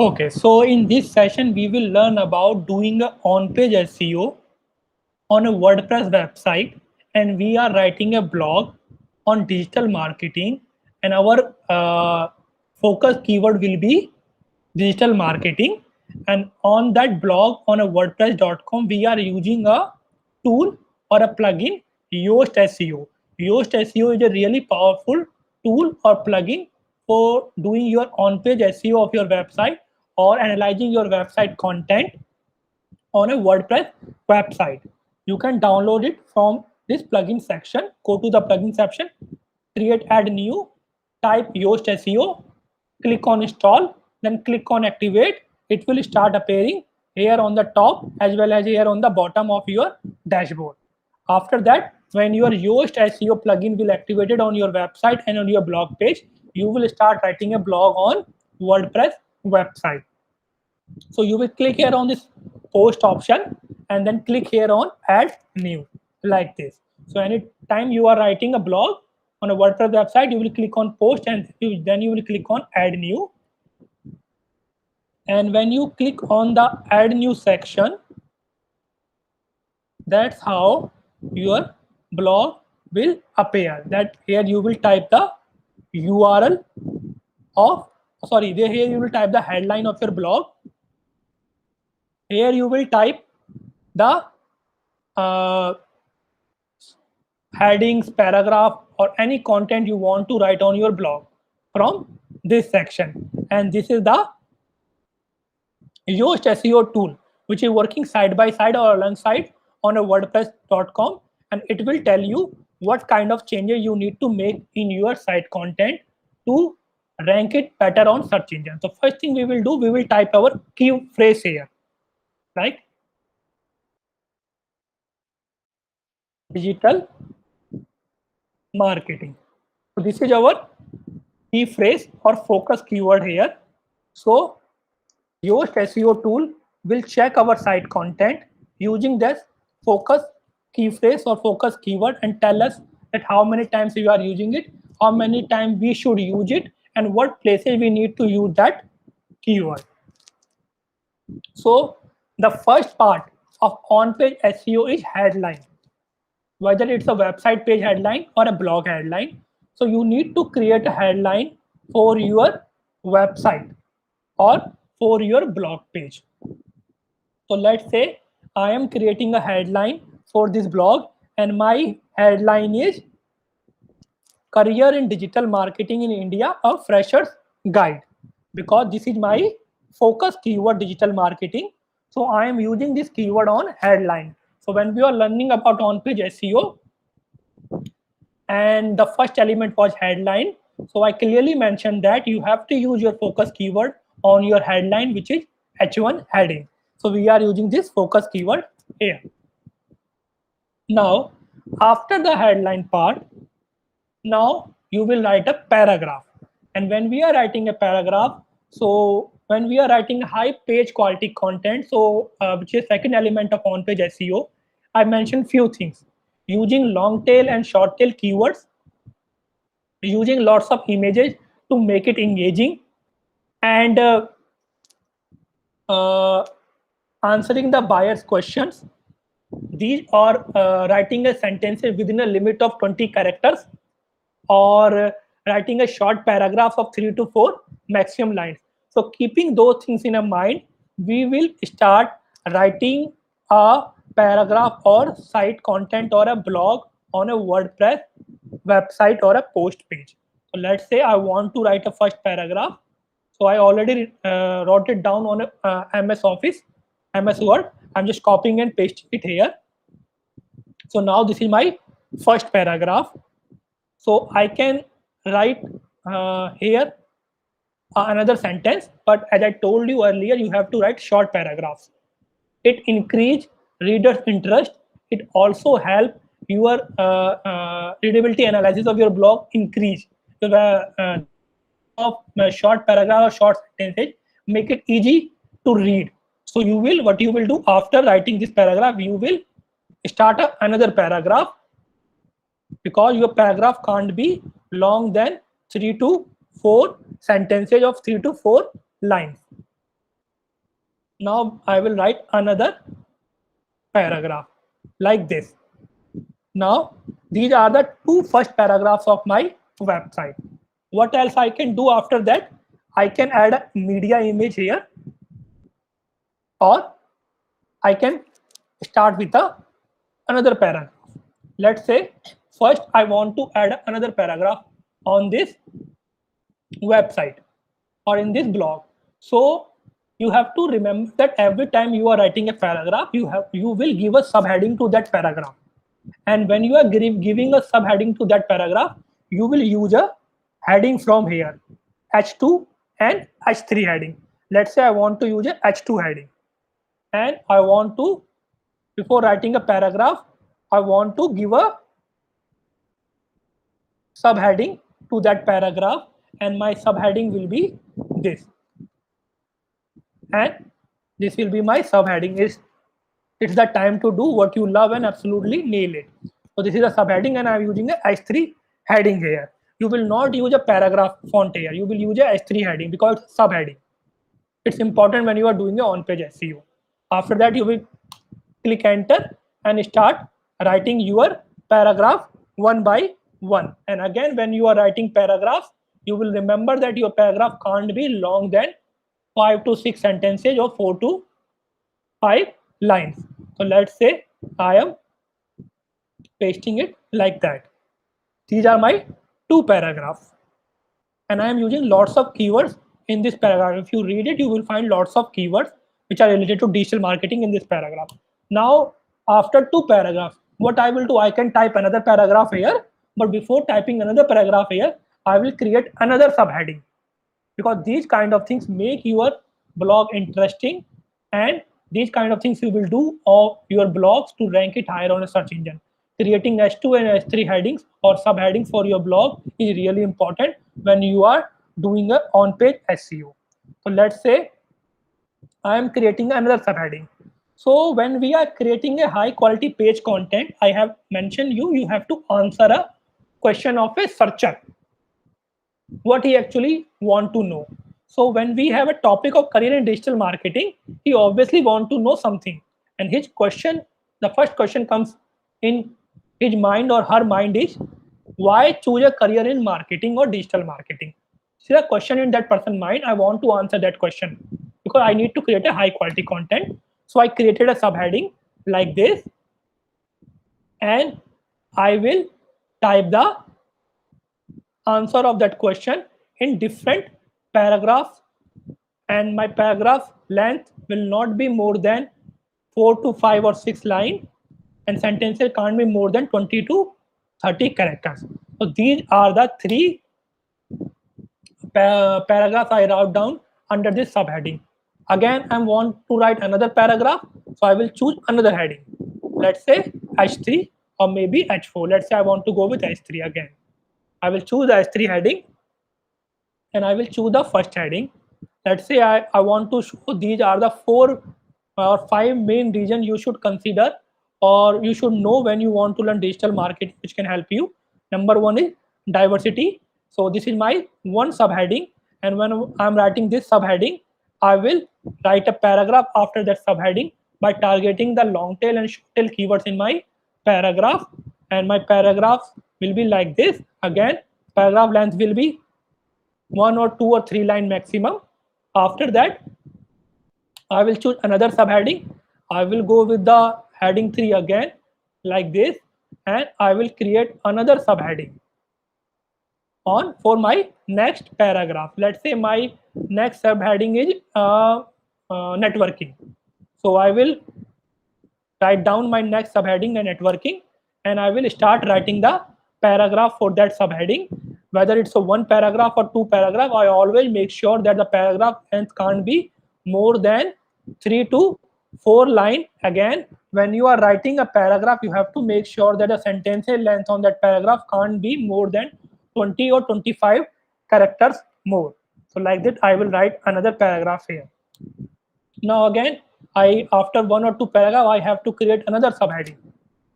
Okay, so in this session, we will learn about doing a on-page SEO on a WordPress website, and we are writing a blog on digital marketing, and our focus keyword will be digital marketing. And on that blog on a WordPress.com, we are using a tool or a plugin, Yoast SEO. Yoast SEO is a really powerful tool or plugin for doing your on-page SEO of your website or analyzing your website content on a WordPress website. You can download it from this plugin section. Go to the plugin section, create add new, type Yoast SEO, click on install, then click on activate. It will start appearing here on the top as well as here on the bottom of your dashboard. After that, when your Yoast SEO plugin will activated on your website and on your blog page, you will start writing a blog on WordPress website. So you will click here on this post option and then click here on add new like this. So anytime you are writing a blog on a WordPress website, you will click on post and then you will click on add new. And when you click on the add new section, that's how your blog will appear. That here you will type the URL of, sorry, here you will type the headline of your blog. Here you will type the uh, headings, paragraph, or any content you want to write on your blog from this section. And this is the Yoast SEO tool, which is working side by side or alongside on a WordPress.com, and it will tell you what kind of changes you need to make in your site content to rank it better on search engine. So first thing we will do, we will type our key phrase here, right? Digital marketing. So this is our key phrase or focus keyword here. So Yoast SEO tool will check our site content using this focus key phrase or focus keyword and tell us that how many times we are using it, how many times we should use it, and what places we need to use that keyword. So the first part of on-page SEO is headline, whether it's a website page headline or a blog headline. So you need to create a headline for your website or for your blog page. So let's say I am creating a headline for this blog and my headline is Career in Digital Marketing in India, a Fresher's Guide, because this is my focus keyword, digital marketing. So I am using this keyword on headline. So when we are learning about on-page SEO, and the first element was headline, so I clearly mentioned that you have to use your focus keyword on your headline, which is H1 heading. So we are using this focus keyword here. Now after the headline part, now you will write a paragraph. And when we are writing a paragraph, so when we are writing high page quality content, so which is second element of on page SEO, I mentioned few things: using long tail and short tail keywords, using lots of images to make it engaging, and uh, answering the buyer's questions. These are writing a sentence within a limit of 20 characters, or writing a short paragraph of 3 to 4 maximum lines. So keeping those things in mind, we will start writing a paragraph or site content or a blog on a WordPress website or a post page. So let's say I want to write a first paragraph. So I already wrote it down on a MS Office, MS Word. I'm just copying and pasting it here. So now this is my first paragraph. So I can write here another sentence, but as I told you earlier, you have to write short paragraphs. It increase readers' interest. It also help your readability analysis of your blog increase. So of short paragraph or short sentences make it easy to read. So you will, what you will do after writing this paragraph, you will start another paragraph, because your paragraph can't be long than 3 to 4 sentences of 3 to 4 lines. Now I will write another paragraph like this. Now these are the two first paragraphs of my website. What else I can do after that? I can add a media image here, or I can start with another paragraph. Let's say first I want to add another paragraph on this website or in this blog. So you have to remember that every time you are writing a paragraph, you will give a subheading to that paragraph. And when you are giving a subheading to that paragraph, you will use a heading from here, H2 and H3 heading. Let's say I want to use a H2 heading, and I want to, before writing a paragraph, I want to give a subheading to that paragraph, and my subheading will be this, and this will be my subheading. It's the time to do what you love and absolutely nail it. So this is a subheading, and I'm using a H3 heading here. You will not use a paragraph font here. You will use a H3 heading because it's subheading. It's important when you are doing a on-page SEO. After that, you will click enter and start writing your paragraph one by one. And again, when you are writing paragraphs, you will remember that your paragraph can't be long than 5 to 6 sentences or 4 to 5 lines. So let's say I am pasting it like that. These are my two paragraphs, and I am using lots of keywords in this paragraph. If you read it, you will find lots of keywords which are related to digital marketing in this paragraph. Now, after two paragraphs, what I will do, I can type another paragraph here, but before typing another paragraph here, I will create another subheading, because these kind of things make your blog interesting, and these kind of things you will do of your blogs to rank it higher on a search engine. Creating H2 and H3 headings or subheadings for your blog is really important when you are doing a on-page SEO. So let's say I am creating another subheading. So when we are creating a high quality page content, I have mentioned you have to answer a question of a searcher, what he actually want to know. So when we have a topic of career in digital marketing, he obviously want to know something, and his question, the first question comes in his mind or her mind is, why choose a career in marketing or digital marketing? See the question in that person's mind. I want to answer that question because I need to create a high quality content. So I created a subheading like this, and I will type the answer of that question in different paragraphs, and my paragraph length will not be more than 4 to 5 or 6 lines, and sentences can't be more than 20 to 30 characters. So these are the three paragraphs I wrote down under this subheading. Again, I want to write another paragraph, so I will choose another heading. Let's say H3 or maybe H4. Let's say I want to go with H3 again. I will choose the H3 heading, and I will choose the first heading. Let's say I want to show these are the 4 or 5 main reasons you should consider or you should know when you want to learn digital marketing, which can help you. Number 1 is diversity. So this is my one subheading, and when I'm writing this subheading, I will write a paragraph after that subheading by targeting the long tail and short tail keywords in my paragraph, and my paragraph will be like this. Again, paragraph length will be 1 or 2 or 3 line maximum. After that, I will choose another subheading. I will go with the heading 3 again like this, and I will create another subheading on for my next paragraph. Let's say my next subheading is networking. So I will write down my next subheading and networking, and I will start writing the paragraph for that subheading. Whether it's a one paragraph or two paragraph, I always make sure that the paragraph length can't be more than 3 to 4 line. Again, when you are writing a paragraph, you have to make sure that the sentence length on that paragraph can't be more than 20 or 25 characters more. So like that, I will write another paragraph here. Now again, I after 1 or 2 paragraph, I have to create another subheading.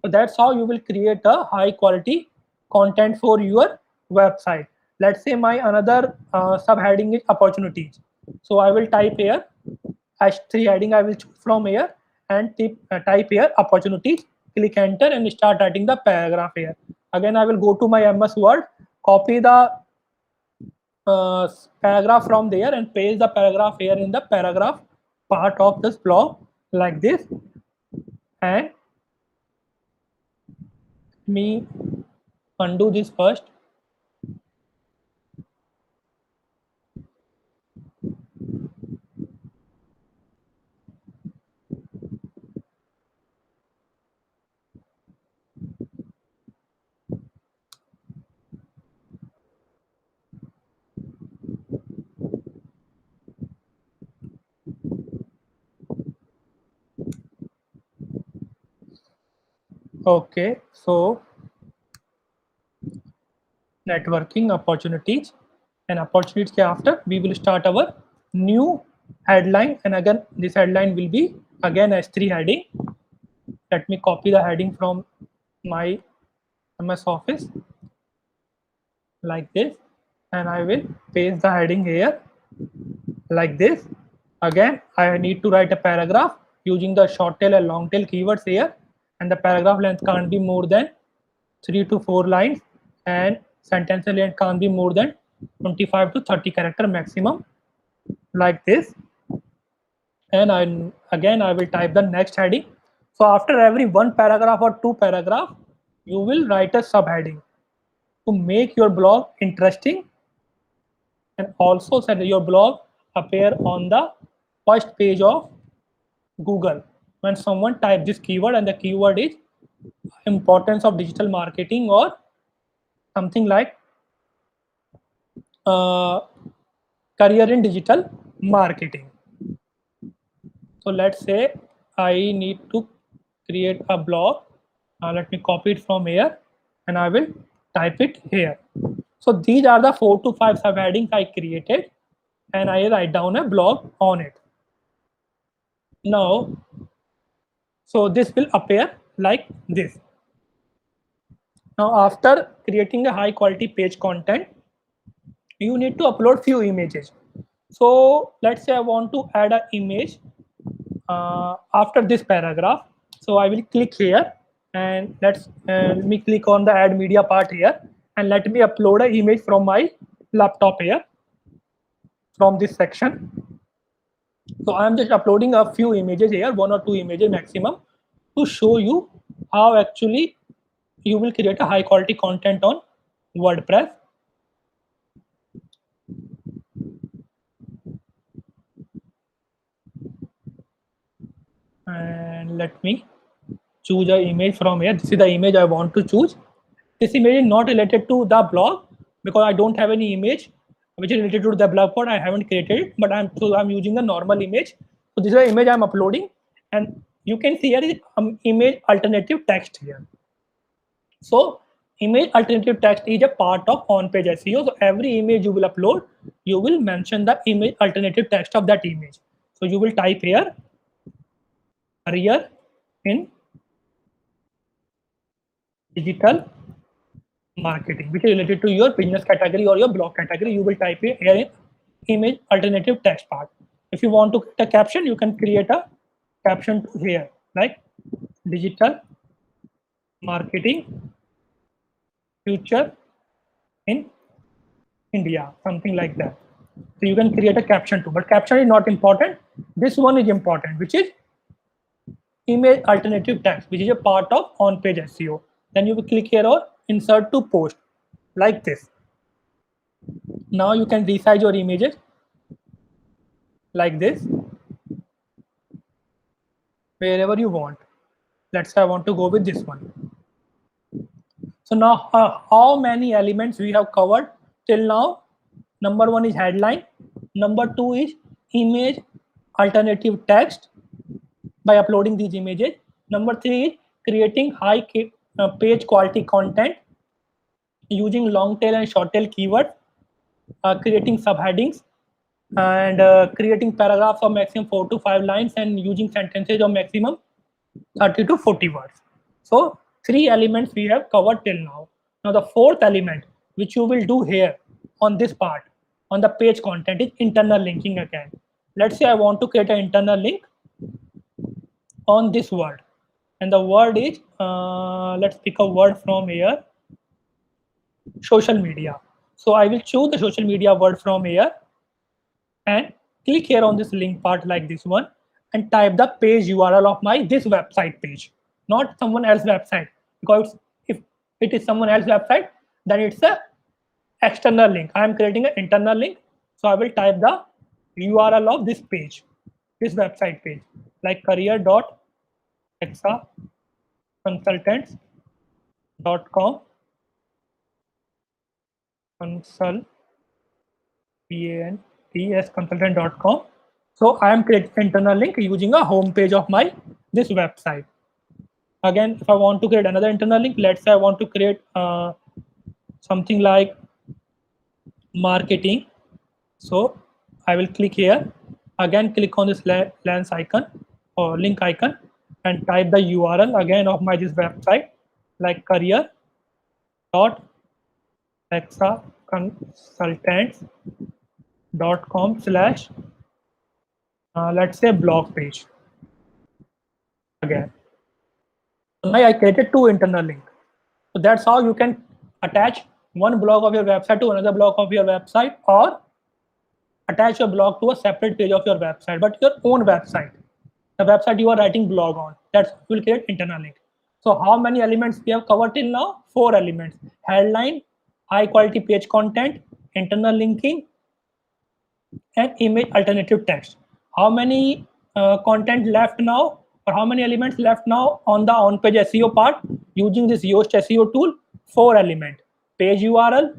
So that's how you will create a high quality content for your website. Let's say my another subheading is opportunities. So I will type here H3 heading I will choose from here and type here opportunities, click enter and start writing the paragraph here. Again, I will go to my MS Word, copy the paragraph from there and paste the paragraph here in the paragraph part of this blog like this. And me undo this first. Okay, so networking opportunities, and opportunities after we will start our new headline, and again this headline will be again S3 heading. Let me copy the heading from my MS Office like this, and I will paste the heading here like this. Again, I need to write a paragraph using the short tail and long tail keywords here, and the paragraph length can't be more than 3 to 4 lines, and sentence length can't be more than 25 to 30 character maximum like this. And I will type the next heading. So after every one paragraph or two paragraph, you will write a subheading to make your blog interesting and also set your blog appear on the first page of Google when someone types this keyword, and the keyword is importance of digital marketing or something like uh, career in digital marketing. So let's say I need to create a blog. Let me copy it from here and I will type it here. So these are the 4 to 5 subheadings I created, and I write down a blog on it. Now, so this will appear like this. Now, after creating a high quality page content, you need to upload few images. So let's say I want to add an image after this paragraph. So I will click here and let me click on the add media part here, and let me upload an image from my laptop here from this section. So I'm just uploading a few images here, 1 or 2 images maximum, to show you how actually you will create a high quality content on WordPress. And let me choose an image from here. This is the image I want to choose. This image is not related to the blog because I don't have any image which is related to the blog part. I haven't created it, but I'm using a normal image. So this is the image I'm uploading, and you can see here is image alternative text here. So image alternative text is a part of on-page SEO. So every image you will upload, you will mention the image alternative text of that image. So you will type here career in digital marketing, which is related to your business category or your blog category. You will type here in image alternative text part. If you want to create a caption, you can create a caption here like digital marketing future in India, something like that. So you can create a caption too, but caption is not important. This one is important, which is image alternative text, which is a part of on-page SEO. Then you will click here or insert to post like this. Now you can resize your images like this wherever you want. Let's say I want to go with this one. So now how many elements we have covered till now? Number 1 is headline. Number 2 is image alternative text by uploading these images. Number 3 is creating high page quality content using long tail and short tail keywords, creating subheadings, and creating paragraphs of maximum 4 to 5 lines and using sentences of maximum 30 to 40 words. So 3 elements we have covered till now. Now the 4th element which you will do here on this part on the page content is internal linking again. Let's say I want to create an internal link on this word, and the word is let's pick a word from here, social media. So I will choose the social media word from here and click here on this link part like this one and type the page URL of my this website page, not someone else website, because if it is someone else website, then it's a external link. I am creating an internal link, so I will type the URL of this page, this website page, like career.exaconsultants.com consult consultant.com. So I am creating internal link using a home page of my this website. Again, if I want to create another internal link, let's say I want to create something like marketing. So I will click here. Again, click on this lens icon or link icon and type the URL again of my this website, like career.exaconsultants.com/ let's say blog page. Again, now I created two internal link. So that's how you can attach one blog of your website to another blog of your website, or attach your blog to a separate page of your website, but your own website, the website you are writing blog on. That's will create internal link. So how many elements we have covered till now? 4 elements: headline, high quality page content, internal linking, and image alternative text. How many content left now, or how many elements left now on the on-page SEO part using this Yoast SEO tool? 4 element: page URL,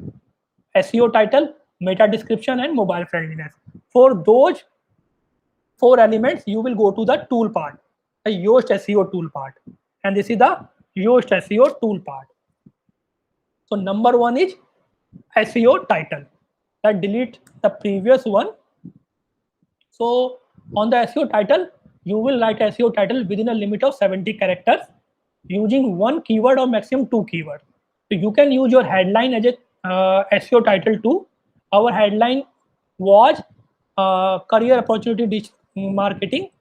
SEO title, meta description, and mobile friendliness. For those 4 elements, you will go to the tool part, the Yoast SEO tool part, and this is the Yoast SEO tool part. So number 1 is SEO title. That delete the previous one. So on the SEO title, you will write SEO title within a limit of 70 characters using one keyword or maximum 2 keywords. So you can use your headline as a SEO title too. Our headline was career opportunity marketing,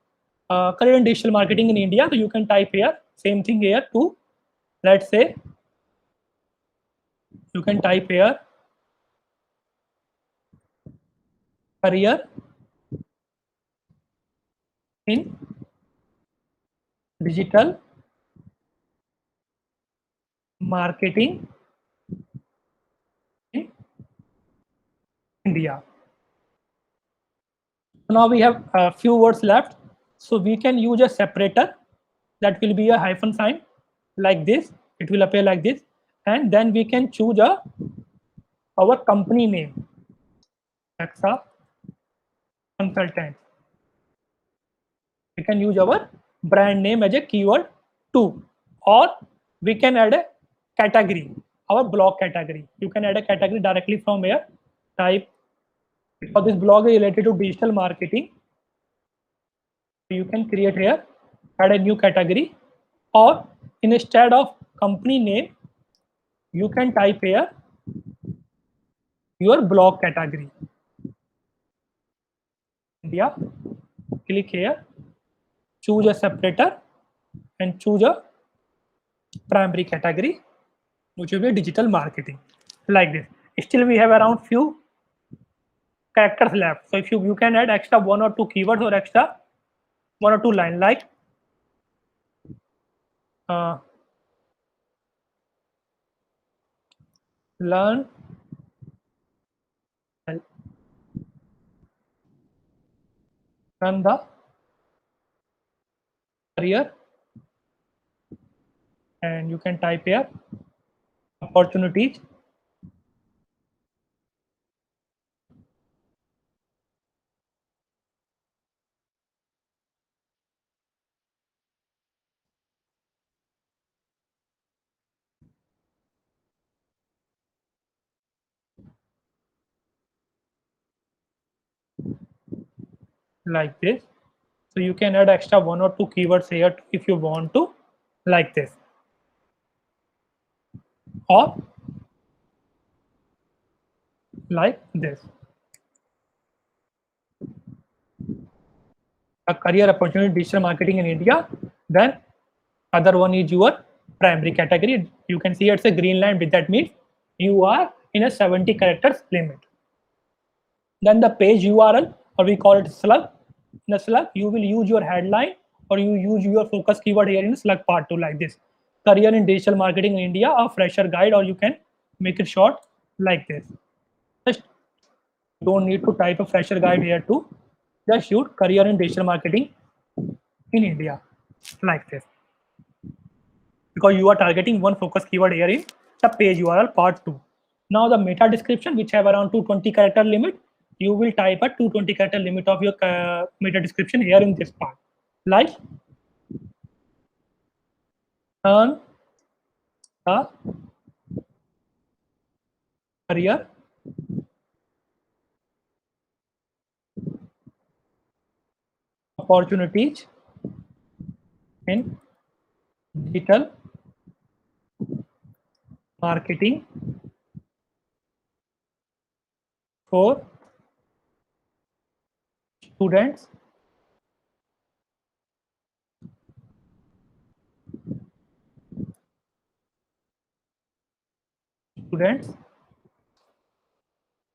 career and digital marketing in India. So you can type here, same thing here too. Let's say you can type here career in digital marketing in India. Now we have a few words left. So we can use a separator, that will be a hyphen sign like this. It will appear like this. And then we can choose our company name, Exa Consultant. We can use our brand name as a keyword too. Or we can add a category, our blog category. You can add a category directly from here. Type, because this blog is related to digital marketing, you can create here, add a new category, or instead of company name, you can type here your blog category. India, click here, choose a separator and choose a primary category, which will be digital marketing, like this. Still we have around few characters left. So if you can add extra 1 or 2 keywords or extra 1 or 2 line, like uh, learn run the career, and you can type here opportunities, like this. So you can add extra 1 or 2 keywords here if you want to, like this, or like this. a career opportunity digital marketing in India. Then other one is your primary category. You can see it's a green line, which that means you are in a 70 characters limit. Then the page URL, or we call it slug. In the slug, you will use your headline or you use your focus keyword here in slug part 2 like this. Career in digital marketing in India, a fresher guide, or you can make it short like this. Just don't need to type a fresher guide here too. Just shoot career in digital marketing in India like this. Because you are targeting one focus keyword here in the page URL part 2. Now the meta description, which have around 220 character limit, you will type a 220 character limit of your meta description here in this part. Like earn a career opportunities in digital marketing for students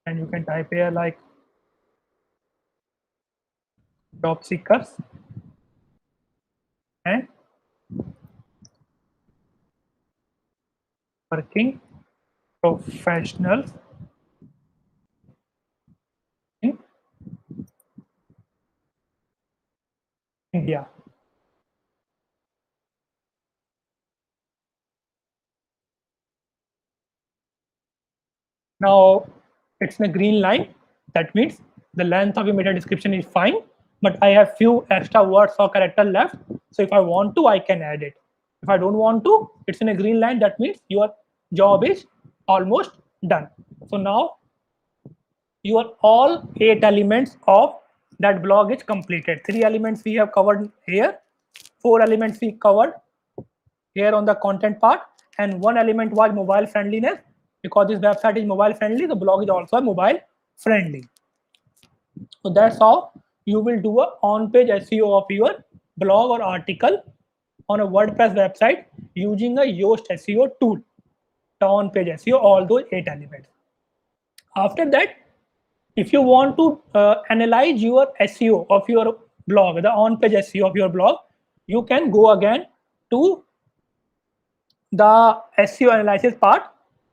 and you can type here like job seekers and working professionals in India. Now it's in a green line. That means the length of your meta description is fine, but I have few extra words or character left. So if I want to, I can add it. If I don't want to, it's in a green line. That means your job is almost done. So now your all 8 elements of that blog is completed. 3 elements we have covered here, 4 elements we covered here on the content part, and 1 element was mobile friendliness. Because this website is mobile friendly, the blog is also mobile friendly. So that's how you will do a on-page SEO of your blog or article on a WordPress website using a Yoast SEO tool. The on-page SEO, all those 8 elements. After that, if you want to analyze your SEO of your blog, the on-page SEO of your blog, you can go again to the SEO analysis part,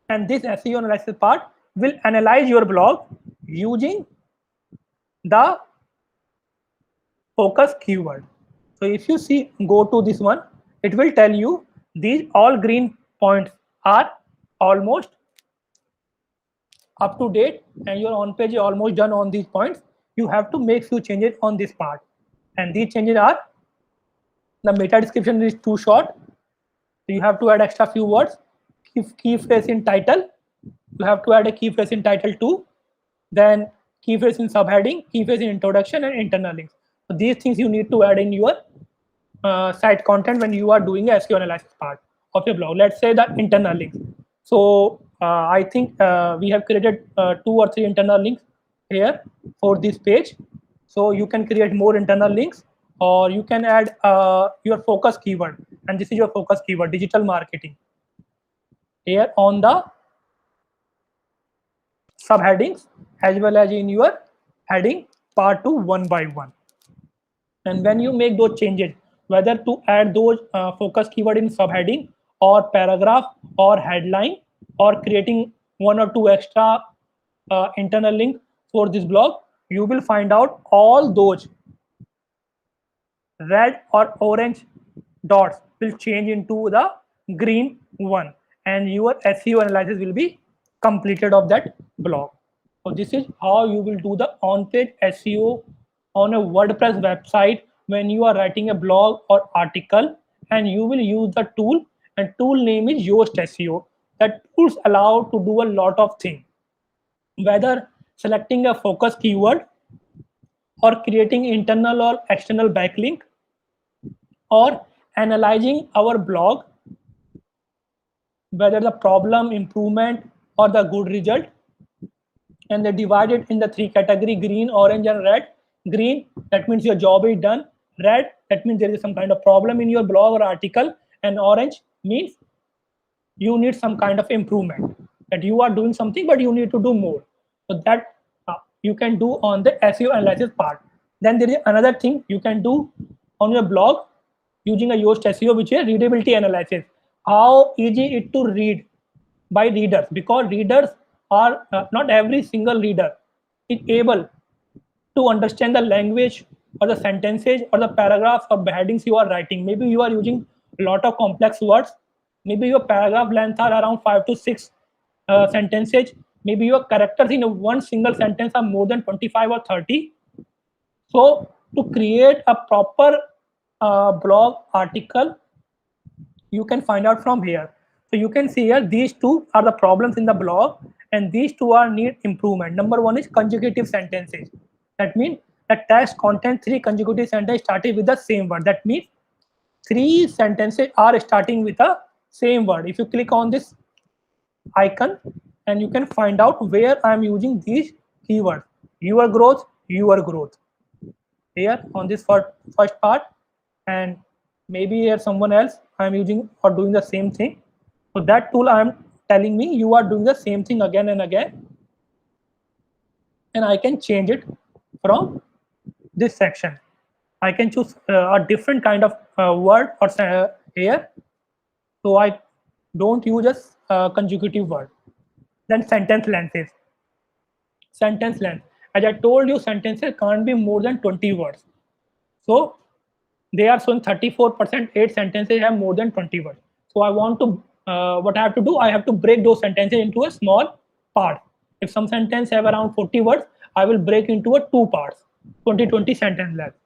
and this SEO analysis part will analyze your blog using the focus keyword. So if you see, go to this one, it will tell you these all green points are almost up to date and your on page is almost done on these points. You have to make few changes on this part, and these changes are the meta description is too short, so you have to add extra few words. Key phrase in title, you have to add a key phrase in title too. Then key phrase in subheading, key phrase in introduction, and internal links. So these things you need to add in your site content when you are doing a SEO analysis part of your blog. Let's say the internal links. So I think we have created 2 or 3 internal links here for this page. So you can create more internal links, or you can add your focus keyword, and this is your focus keyword, digital marketing, here on the subheadings as well as in your heading part 2 one by one. And when you make those changes, whether to add those focus keyword in subheading or paragraph or headline, or creating 1 or 2 extra internal link for this blog, you will find out all those red or orange dots will change into the green one, and your SEO analysis will be completed of that blog. So this is how you will do the on-page SEO on a WordPress website when you are writing a blog or article, and you will use the tool, and tool name is Yoast SEO. That tools allow to do a lot of things, whether selecting a focus keyword, or creating internal or external backlink, or analyzing our blog, whether the problem, improvement, or the good result. And they divided in the 3 category: green, orange, and red. Green, that means your job is done. Red, that means there is some kind of problem in your blog or article. And orange means you need some kind of improvement, that you are doing something but you need to do more. So that you can do on the SEO analysis part. Then there is another thing you can do on your blog using a Yoast SEO, which is readability analysis. How easy it to read by readers, because readers are not every single reader is able to understand the language or the sentences or the paragraphs or headings you are writing. Maybe you are using a lot of complex words. Maybe your paragraph length are around 5 to 6 sentences. Maybe your characters in one single sentence are more than 25 or 30. So to create a proper blog article, you can find out from here. So you can see here, these two are the problems in the blog, and these two are need improvement. Number one is consecutive sentences. That means the text contains 3 consecutive sentences starting with the same word. That means 3 sentences are starting with the same word. If you click on this icon, and you can find out where I am using these keywords. Your growth, here on this first part, and maybe here someone else I'm using or doing the same thing. So that tool I'm telling me you are doing the same thing again and again, and I can change it from this section. I can choose a different kind of word or here, so I don't use a consecutive word. Then sentence lengths. Sentence length, as I told you, sentences can't be more than 20 words. So they are showing 34%, 8 sentences have more than 20 words. So I want to, what I have to do, I have to break those sentences into a small part. If some sentence have around 40 words, I will break into a 2 parts, 20 sentence length.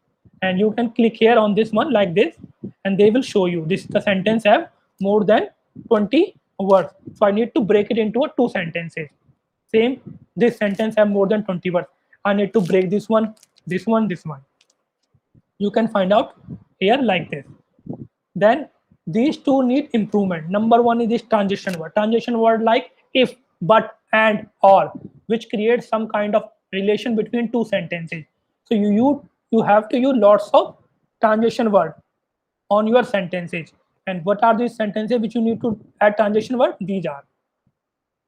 And you can click here on this one like this, and they will show you this, the sentence have more than 20 words. So I need to break it into a 2 sentences. Same, this sentence have more than 20 words. I need to break this one, this one, this one. You can find out here like this. Then these two need improvement. Number one is this transition word. Transition word like if, but, and, or, which creates some kind of relation between 2 sentences. So you have to use lots of transition word on your sentences. And what are these sentences which you need to add transition word? These are,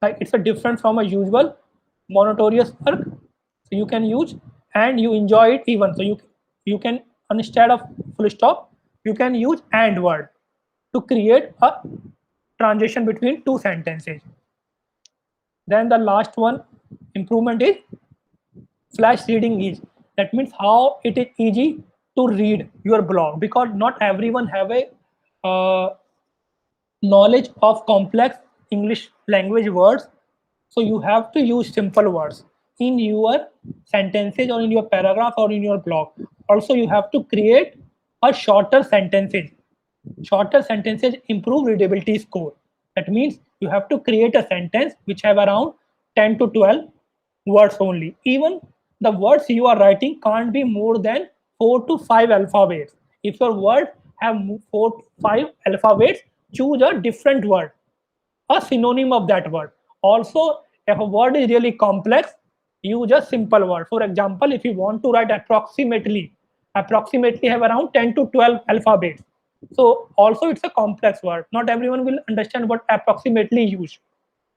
like, it's a different from a usual monotonous work. So you can use and you enjoy it even. So you can, instead of full stop, you can use and word to create a transition between 2 sentences. Then the last one improvement is flash reading ease. That means how it is easy to read your blog, because not everyone have a knowledge of complex English language words. So you have to use simple words in your sentences or in your paragraph or in your blog. Also, you have to create a shorter sentences. Shorter sentences improve readability score. That means you have to create a sentence which have around 10 to 12 words only. Even the words you are writing can't be more than 4 to 5 alphabets. If your word have 4 to 5 alphabets, choose a different word, a synonym of that word. Also, if a word is really complex, use a simple word. For example, if you want to write approximately have around 10 to 12 alphabets. So also it's a complex word. Not everyone will understand what approximately use.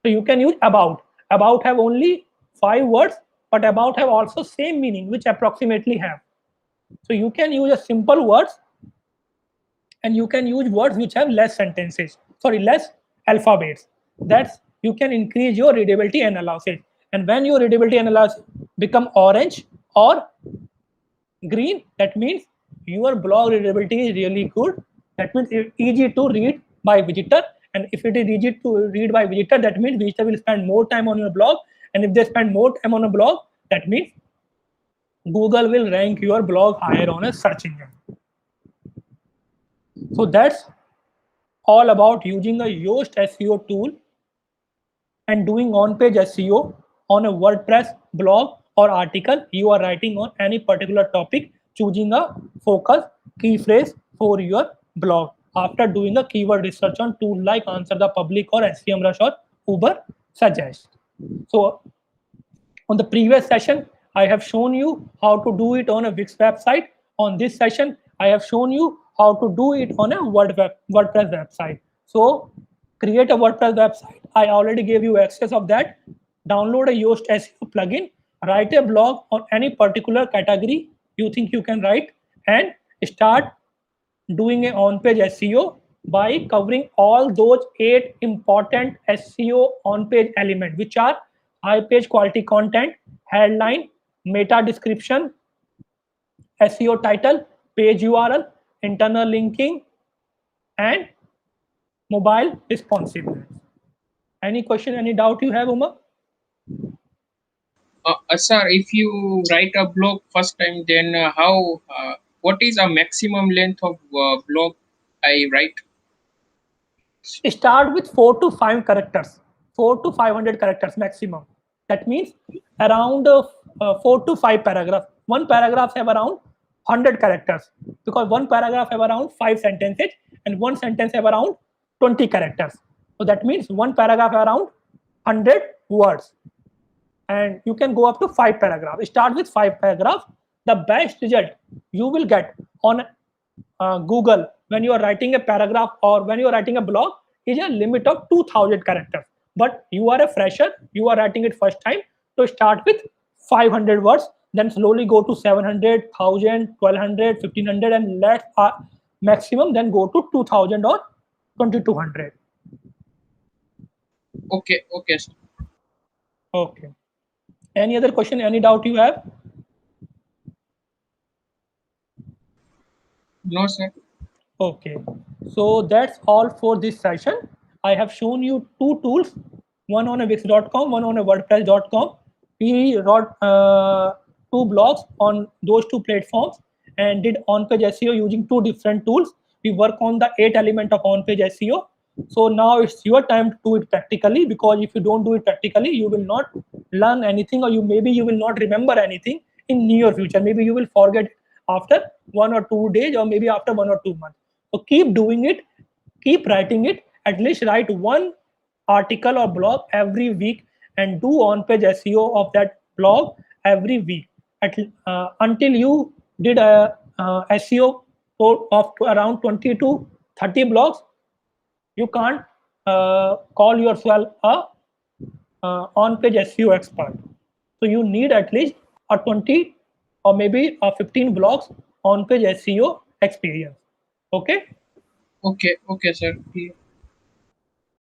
So you can use about. About have only 5 words, but about have also same meaning which approximately have. So you can use a simple words, and you can use words which have less sentences, less alphabets. That's, you can increase your readability analysis. And when your readability analysis become orange or green, that means your blog readability is really good. That means it's easy to read by visitor. And if it is easy to read by visitor, that means visitor will spend more time on your blog. And if they spend more time on a blog, that means Google will rank your blog higher on a search engine. So that's all about using a Yoast SEO tool and doing on-page SEO on a WordPress blog or article you are writing on any particular topic, choosing a focus key phrase for your blog after doing a keyword research on tools like Answer the Public or SEMrush or Uber Suggest. So on the previous session, I have shown you how to do it on a Wix website. On this session, I have shown you how to do it on a WordPress website. So create a WordPress website. I already gave you access of that. Download a Yoast SEO plugin, write a blog on any particular category you think you can write, and start doing a on-page SEO by covering all those 8 important SEO on-page elements, which are high page quality content, headline, meta description, SEO title, page URL, internal linking, and mobile responsiveness. Any question, any doubt you have, Umar? Sir, if you write a blog first time, then what is a maximum length of blog I write? Start with 4 to 5 characters, 4 to 500 characters maximum. That means around 4 to 5 paragraphs. One paragraph have around 100 characters, because one paragraph have around 5 sentences and one sentence have around 20 characters. So that means one paragraph around 100 words, and you can go up to 5 paragraphs. Start with 5 paragraphs. The best result you will get on Google when you are writing a paragraph or when you are writing a blog is a limit of 2000 characters. But you are a fresher, you are writing it first time, so start with 500 words, then slowly go to 700, 1000, 1200, 1500, and let maximum then go to 2000 or 2200. Okay, okay, sir. Okay. Any other question, any doubt you have? No, sir. Okay, so that's all for this session. I have shown you 2 tools, one on a Wix.com, one on a WordPress.com. We wrote 2 blogs on those 2 platforms and did on-page SEO using 2 different tools. We work on the 8 element of on-page SEO. So now it's your time to do it practically, because if you don't do it practically, you will not learn anything, or maybe you will not remember anything in near future. Maybe you will forget after 1 or 2 days, or maybe after 1 or 2 months. So keep doing it, keep writing it. At least write one article or blog every week and do on-page SEO of that blog every week until you did a SEO of around 20 to 30 blogs. You can't call yourself a on-page SEO expert. So you need at least a 20 or maybe a 15 blogs on-page SEO experience. Okay. Okay, okay, sir.